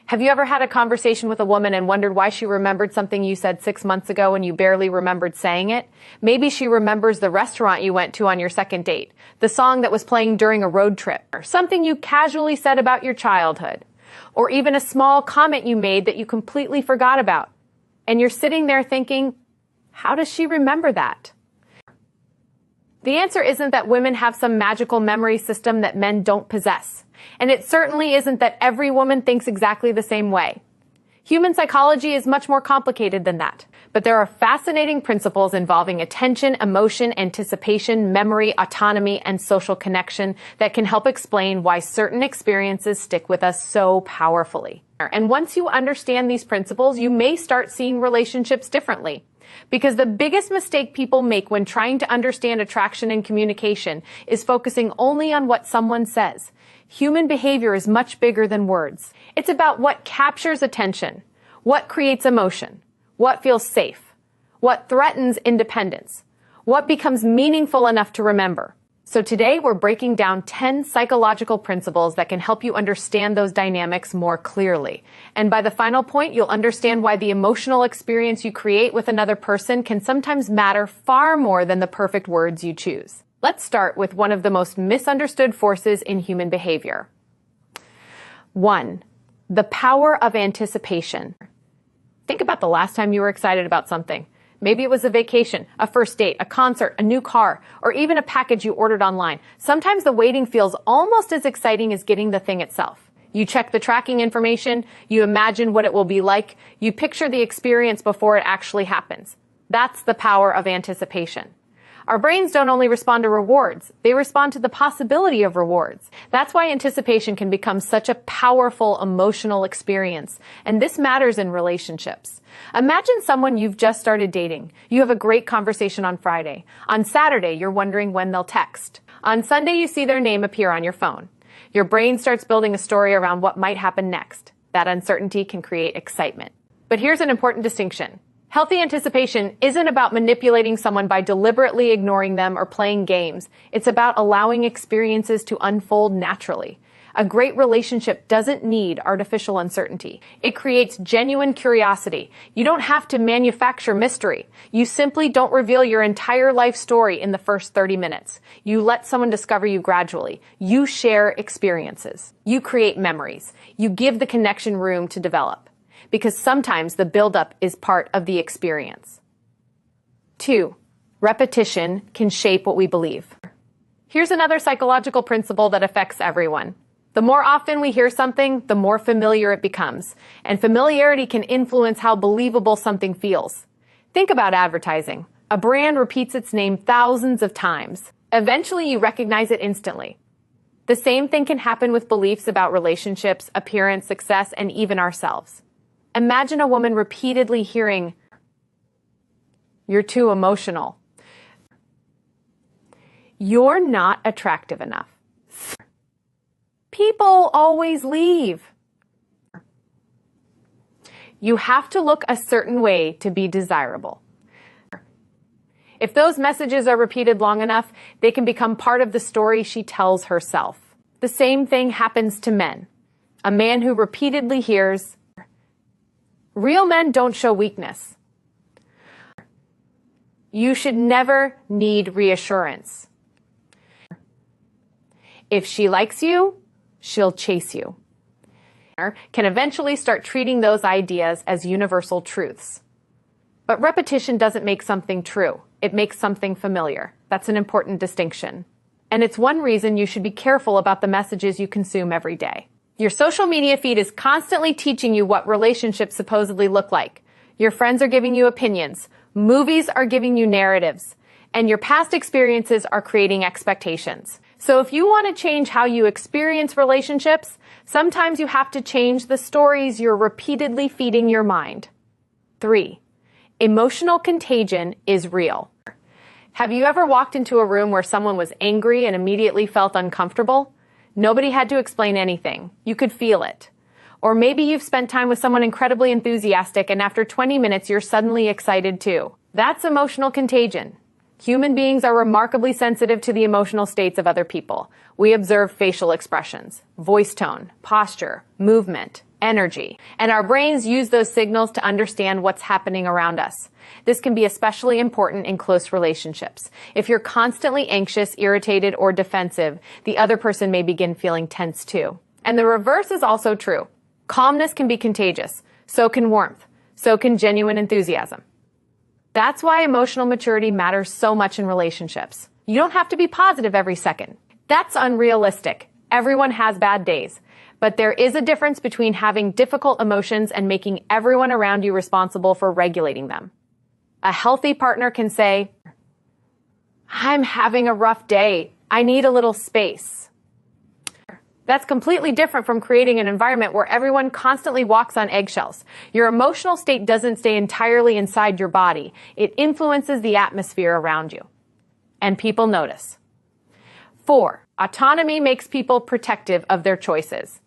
Have you ever had a conversation with a woman and wondered why she remembered something you said 6 months ago and you barely remembered saying it? Maybe she remembers the restaurant you went to on your second date, the song that was playing during a road trip, or something you casually said about your childhood, or even a small comment you made that you completely forgot about. And you're sitting there thinking, how does she remember that? The answer isn't that women have some magical memory system that men don't possess. And it certainly isn't that every woman thinks exactly the same way. Human psychology is much more complicated than that. But there are fascinating principles involving attention, emotion, anticipation, memory, autonomy, and social connection that can help explain why certain experiences stick with us so powerfully. And once you understand these principles, you may start seeing relationships differently. Because the biggest mistake people make when trying to understand attraction and communication is focusing only on what someone says. Human behavior is much bigger than words. It's about what captures attention, what creates emotion, what feels safe, what threatens independence, what becomes meaningful enough to remember. So today we're breaking down 10 psychological principles that can help you understand those dynamics more clearly. And by the final point, you'll understand why the emotional experience you create with another person can sometimes matter far more than the perfect words you choose. Let's start with one of the most misunderstood forces in human behavior. 1. The power of anticipation. Think about the last time you were excited about something. Maybe it was a vacation, a first date, a concert, a new car, or even a package you ordered online. Sometimes the waiting feels almost as exciting as getting the thing itself. You check the tracking information, you imagine what it will be like, you picture the experience before it actually happens. That's the power of anticipation. Our brains don't only respond to rewards, they respond to the possibility of rewards. That's why anticipation can become such a powerful emotional experience, and this matters in relationships. Imagine someone you've just started dating. You have a great conversation on Friday. On Saturday, you're wondering when they'll text. On Sunday, you see their name appear on your phone. Your brain starts building a story around what might happen next. That uncertainty can create excitement. But here's an important distinction. Healthy anticipation isn't about manipulating someone by deliberately ignoring them or playing games. It's about allowing experiences to unfold naturally. A great relationship doesn't need artificial uncertainty. It creates genuine curiosity. You don't have to manufacture mystery. You simply don't reveal your entire life story in the first 30 minutes. You let someone discover you gradually. You share experiences. You create memories. You give the connection room to develop. Because sometimes the buildup is part of the experience. 2. Repetition can shape what we believe. Here's another psychological principle that affects everyone. The more often we hear something, the more familiar it becomes. And familiarity can influence how believable something feels. Think about advertising. A brand repeats its name thousands of times. Eventually, you recognize it instantly. The same thing can happen with beliefs about relationships, appearance, success, and even ourselves. Imagine a woman repeatedly hearing, "You're too emotional. You're not attractive enough. People always leave. You have to look a certain way to be desirable." If those messages are repeated long enough, they can become part of the story she tells herself. The same thing happens to men. A man who repeatedly hears, "Real men don't show weakness. You should never need reassurance. If she likes you, she'll chase you," can eventually start treating those ideas as universal truths. But repetition doesn't make something true. It makes something familiar. That's an important distinction. And it's one reason you should be careful about the messages you consume every day. Your social media feed is constantly teaching you what relationships supposedly look like. Your friends are giving you opinions. Movies are giving you narratives. And your past experiences are creating expectations. So if you want to change how you experience relationships, sometimes you have to change the stories you're repeatedly feeding your mind. 3. Emotional contagion is real. Have you ever walked into a room where someone was angry and immediately felt uncomfortable? Nobody had to explain anything. You could feel it. Or maybe you've spent time with someone incredibly enthusiastic and after 20 minutes you're suddenly excited too. That's emotional contagion. Human beings are remarkably sensitive to the emotional states of other people. We observe facial expressions, voice tone, posture, movement, energy, and our brains use those signals to understand what's happening around us. This can be especially important in close relationships. If you're constantly anxious, irritated, or defensive, the other person may begin feeling tense too. And the reverse is also true. Calmness can be contagious. So can warmth. So can genuine enthusiasm. That's why emotional maturity matters so much in relationships. You don't have to be positive every second. That's unrealistic. Everyone has bad days. But there is a difference between having difficult emotions and making everyone around you responsible for regulating them. A healthy partner can say, "I'm having a rough day. I need a little space." That's completely different from creating an environment where everyone constantly walks on eggshells. Your emotional state doesn't stay entirely inside your body. It influences the atmosphere around you. And people notice. 4. Autonomy makes people protective of their choices.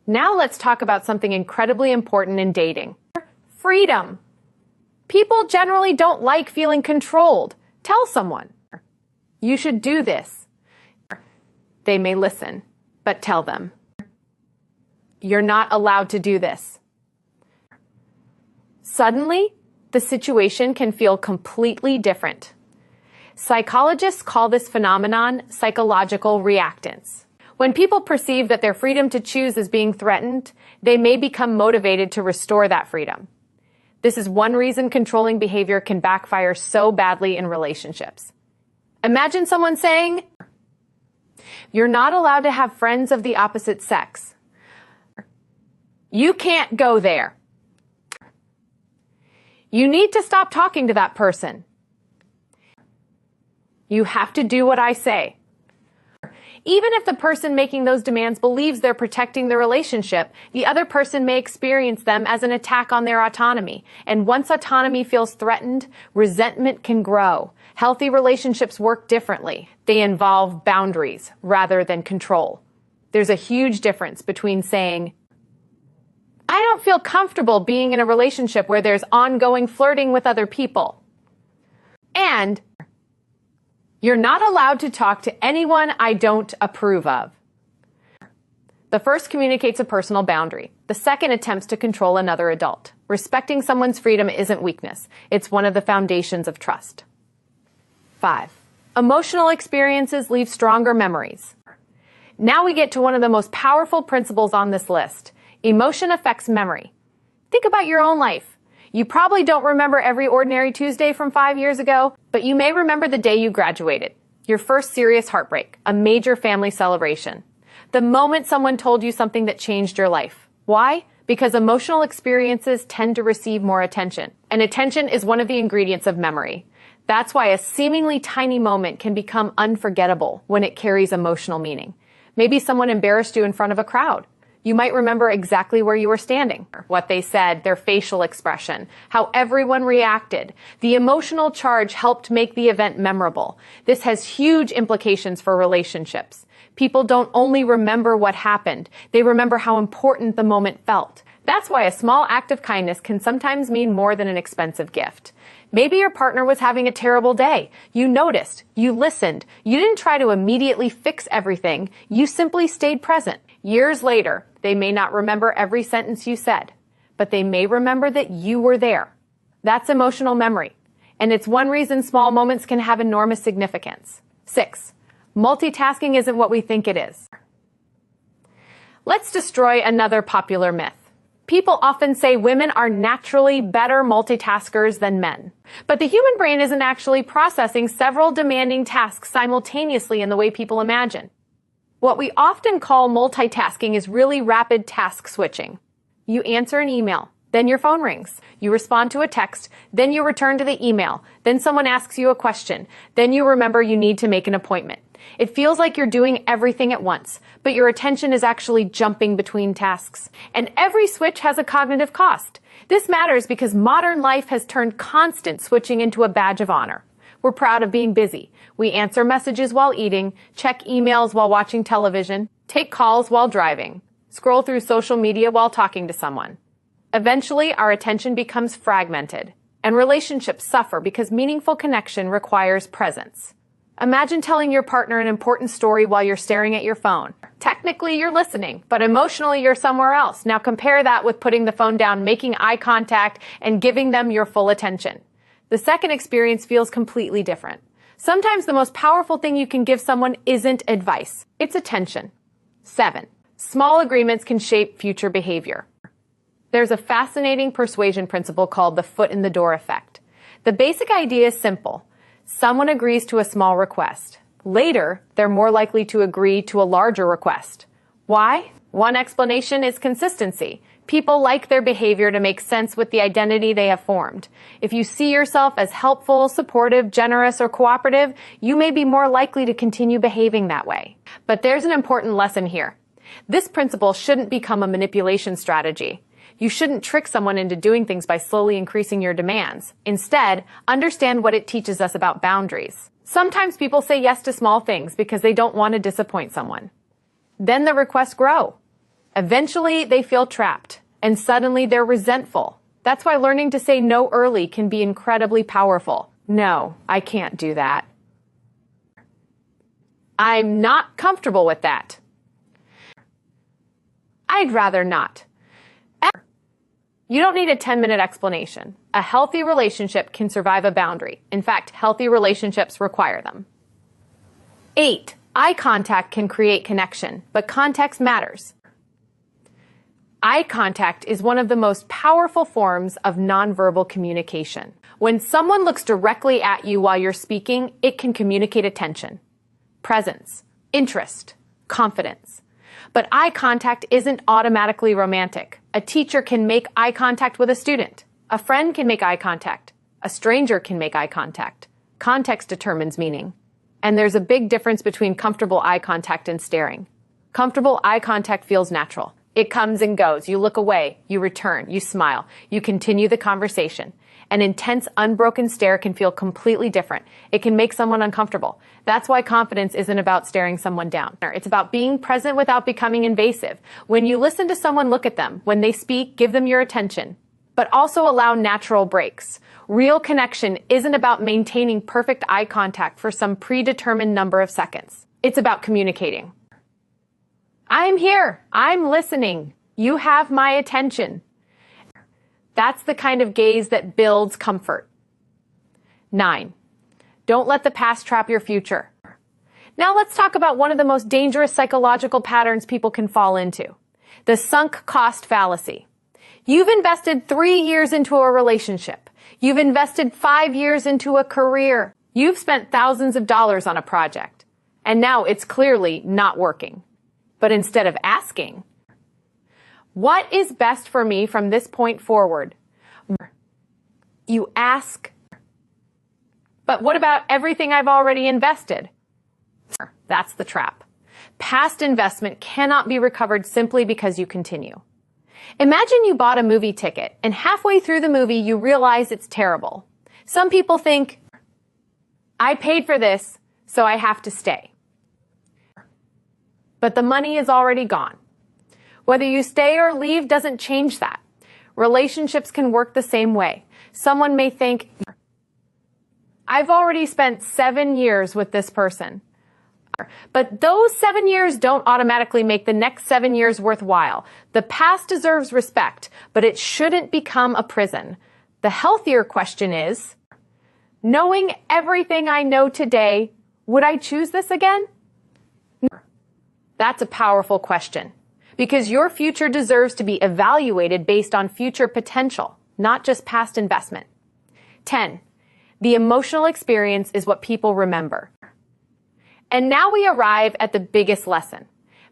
Now let's talk about something incredibly important in dating. Freedom. People generally don't like feeling controlled. Tell someone, "You should do this." They may listen, but tell them, "You're not allowed to do this." Suddenly, the situation can feel completely different. Psychologists call this phenomenon psychological reactance. When people perceive that their freedom to choose is being threatened, they may become motivated to restore that freedom. This is one reason controlling behavior can backfire so badly in relationships. Imagine someone saying, "You're not allowed to have friends of the opposite sex." "You can't go there." "You need to stop talking to that person." "You have to do what I say." Even if the person making those demands believes they're protecting the relationship, the other person may experience them as an attack on their autonomy. And once autonomy feels threatened, resentment can grow. Healthy relationships work differently. They involve boundaries rather than control. There's a huge difference between saying, "I don't feel comfortable being in a relationship where there's ongoing flirting with other people," and "You're not allowed to talk to anyone I don't approve of." The first communicates a personal boundary. The second attempts to control another adult. Respecting someone's freedom isn't weakness. It's one of the foundations of trust. 5. Emotional experiences leave stronger memories. Now we get to one of the most powerful principles on this list. Emotion affects memory. Think about your own life. You probably don't remember every ordinary Tuesday from 5 years ago, but you may remember the day you graduated, your first serious heartbreak, a major family celebration, the moment someone told you something that changed your life. Why? Because emotional experiences tend to receive more attention, and attention is one of the ingredients of memory. That's why a seemingly tiny moment can become unforgettable when it carries emotional meaning. Maybe someone embarrassed you in front of a crowd. You might remember exactly where you were standing, what they said, their facial expression, how everyone reacted. The emotional charge helped make the event memorable. This has huge implications for relationships. People don't only remember what happened, they remember how important the moment felt. That's why a small act of kindness can sometimes mean more than an expensive gift. Maybe your partner was having a terrible day. You noticed, you listened, you didn't try to immediately fix everything, you simply stayed present. Years later, they may not remember every sentence you said, but they may remember that you were there. That's emotional memory, and it's one reason small moments can have enormous significance. 6. Multitasking isn't what we think it is. Let's destroy another popular myth. People often say women are naturally better multitaskers than men. But the human brain isn't actually processing several demanding tasks simultaneously in the way people imagine. What we often call multitasking is really rapid task switching. You answer an email, then your phone rings. You respond to a text, then you return to the email. Then someone asks you a question. Then you remember you need to make an appointment. It feels like you're doing everything at once, but your attention is actually jumping between tasks. And every switch has a cognitive cost. This matters because modern life has turned constant switching into a badge of honor. We're proud of being busy. We answer messages while eating, check emails while watching television, take calls while driving, scroll through social media while talking to someone. Eventually, our attention becomes fragmented, and relationships suffer because meaningful connection requires presence. Imagine telling your partner an important story while you're staring at your phone. Technically, you're listening, but emotionally, you're somewhere else. Now compare that with putting the phone down, making eye contact, and giving them your full attention. The second experience feels completely different. Sometimes the most powerful thing you can give someone isn't advice. It's attention. 7. Small agreements can shape future behavior. There's a fascinating persuasion principle called the foot in the door effect. The basic idea is simple. Someone agrees to a small request. Later, they're more likely to agree to a larger request. Why? One explanation is consistency. People like their behavior to make sense with the identity they have formed. If you see yourself as helpful, supportive, generous, or cooperative, you may be more likely to continue behaving that way. But there's an important lesson here. This principle shouldn't become a manipulation strategy. You shouldn't trick someone into doing things by slowly increasing your demands. Instead, understand what it teaches us about boundaries. Sometimes people say yes to small things because they don't want to disappoint someone. Then the requests grow. Eventually, they feel trapped, and suddenly they're resentful. That's why learning to say no early can be incredibly powerful. No, I can't do that. I'm not comfortable with that. I'd rather not. You don't need a 10-minute explanation. A healthy relationship can survive a boundary. In fact, healthy relationships require them. 8. Eye contact can create connection, but context matters. Eye contact is one of the most powerful forms of nonverbal communication. When someone looks directly at you while you're speaking, it can communicate attention, presence, interest, confidence. But eye contact isn't automatically romantic. A teacher can make eye contact with a student. A friend can make eye contact. A stranger can make eye contact. Context determines meaning. And there's a big difference between comfortable eye contact and staring. Comfortable eye contact feels natural. It comes and goes. You look away, you return, you smile, you continue the conversation. An intense, unbroken stare can feel completely different. It can make someone uncomfortable. That's why confidence isn't about staring someone down. It's about being present without becoming invasive. When you listen to someone, look at them. When they speak, give them your attention. But also allow natural breaks. Real connection isn't about maintaining perfect eye contact for some predetermined number of seconds. It's about communicating. I'm here. I'm listening. You have my attention. That's the kind of gaze that builds comfort. 9. Don't let the past trap your future. Now let's talk about one of the most dangerous psychological patterns people can fall into. The sunk cost fallacy. You've invested 3 years into a relationship. You've invested 5 years into a career. You've spent thousands of dollars on a project. And now it's clearly not working. But instead of asking, what is best for me from this point forward? You ask, but what about everything I've already invested? That's the trap. Past investment cannot be recovered simply because you continue. Imagine you bought a movie ticket and halfway through the movie you realize it's terrible. Some people think, I paid for this, so I have to stay. But the money is already gone. Whether you stay or leave doesn't change that. Relationships can work the same way. Someone may think, I've already spent 7 years with this person. But those 7 years don't automatically make the next 7 years worthwhile. The past deserves respect, but it shouldn't become a prison. The healthier question is, knowing everything I know today, would I choose this again? That's a powerful question, because your future deserves to be evaluated based on future potential, not just past investment. 10. The emotional experience is what people remember. And now we arrive at the biggest lesson.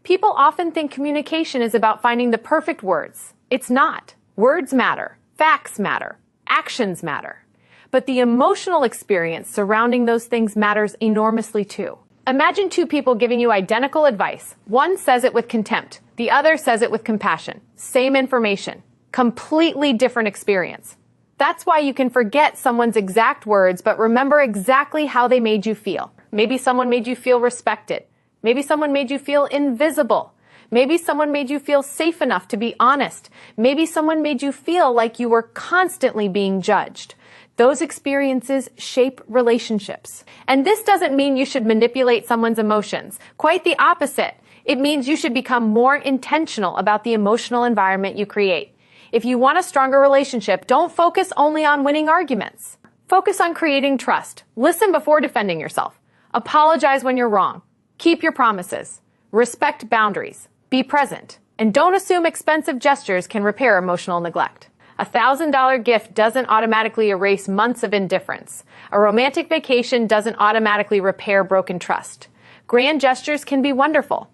People often think communication is about finding the perfect words. It's not. Words matter. Facts matter. Actions matter. But the emotional experience surrounding those things matters enormously too. Imagine two people giving you identical advice. One says it with contempt. The other says it with compassion. Same information. Completely different experience. That's why you can forget someone's exact words, but remember exactly how they made you feel. Maybe someone made you feel respected. Maybe someone made you feel invisible. Maybe someone made you feel safe enough to be honest. Maybe someone made you feel like you were constantly being judged. Those experiences shape relationships. And this doesn't mean you should manipulate someone's emotions. Quite the opposite. It means you should become more intentional about the emotional environment you create. If you want a stronger relationship, don't focus only on winning arguments. Focus on creating trust. Listen before defending yourself. Apologize when you're wrong. Keep your promises. Respect boundaries. Be present. And don't assume expensive gestures can repair emotional neglect. A $1,000 gift doesn't automatically erase months of indifference. A romantic vacation doesn't automatically repair broken trust. Grand gestures can be wonderful,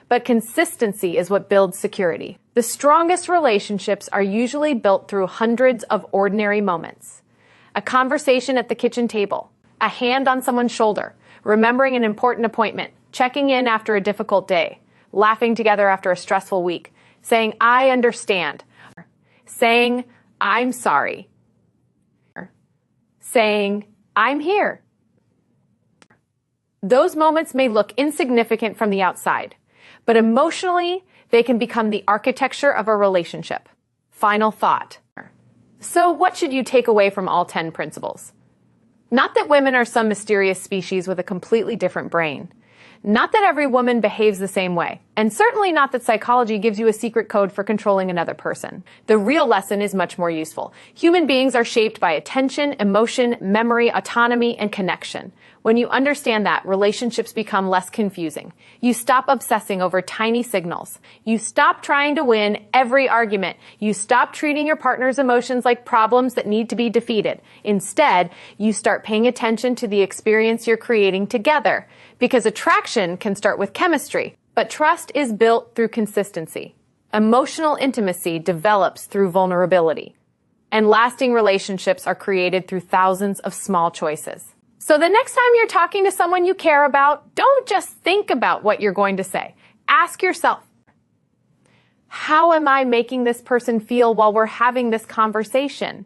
but consistency is what builds security. The strongest relationships are usually built through hundreds of ordinary moments. A conversation at the kitchen table, a hand on someone's shoulder, remembering an important appointment, checking in after a difficult day, laughing together after a stressful week, saying, "I understand," saying, "I'm sorry," saying, "I'm here." Those moments may look insignificant from the outside, but emotionally, they can become the architecture of a relationship. Final thought. So what should you take away from all 10 principles? Not that women are some mysterious species with a completely different brain. Not that every woman behaves the same way, and certainly not that psychology gives you a secret code for controlling another person. The real lesson is much more useful. Human beings are shaped by attention, emotion, memory, autonomy, and connection. When you understand that, relationships become less confusing. You stop obsessing over tiny signals. You stop trying to win every argument. You stop treating your partner's emotions like problems that need to be defeated. Instead, you start paying attention to the experience you're creating together. Because attraction can start with chemistry, but trust is built through consistency. Emotional intimacy develops through vulnerability. And lasting relationships are created through thousands of small choices. So the next time you're talking to someone you care about, don't just think about what you're going to say. Ask yourself, how am I making this person feel while we're having this conversation?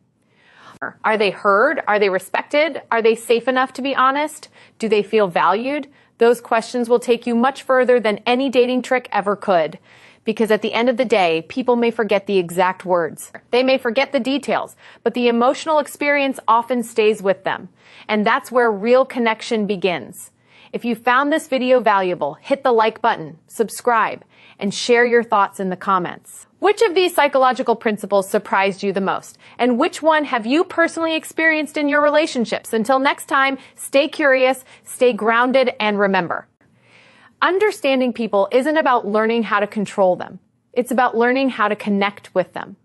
Are they heard? Are they respected? Are they safe enough to be honest? Do they feel valued? Those questions will take you much further than any dating trick ever could. Because at the end of the day, people may forget the exact words. They may forget the details, but the emotional experience often stays with them. And that's where real connection begins. If you found this video valuable, hit the like button, subscribe, and share your thoughts in the comments. Which of these psychological principles surprised you the most? And which one have you personally experienced in your relationships? Until next time, stay curious, stay grounded, and remember, understanding people isn't about learning how to control them. It's about learning how to connect with them.